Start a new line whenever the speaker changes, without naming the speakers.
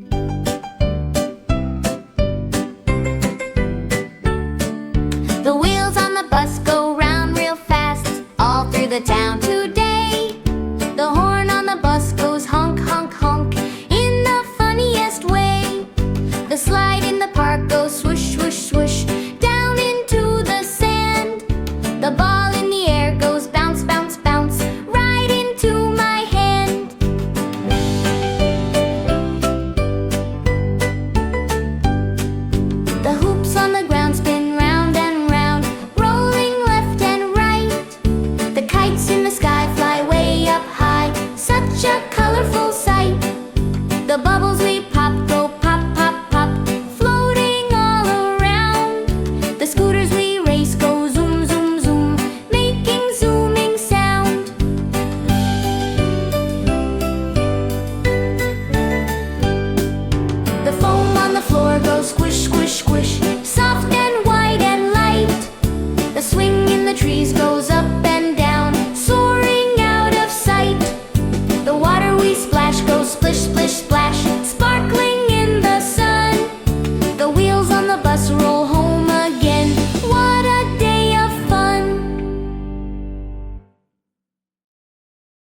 The wheels on the bus go round real fast, all through the town today. The horn on the bus goes honk, honk, honk, in the funniest way. The slide in the park goes swoosh, swoosh, swoosh, down into the sand. The ball in the air goes bounce, bounce, bounce, right into my hand. The hoops on the ground spin round and round, rolling left and right. The kites in the sky fly way up high, such a colorful sight. The bubbles we pop go pop, pop, pop, floating all around. The scooters we race go zoom, zoom, zoom, making zooming sound. The foam on the floor goes squish, squish, squish, soft and white and light. The swing in the trees goes up and down, soaring out of sight. The water we splash goes splish, splish,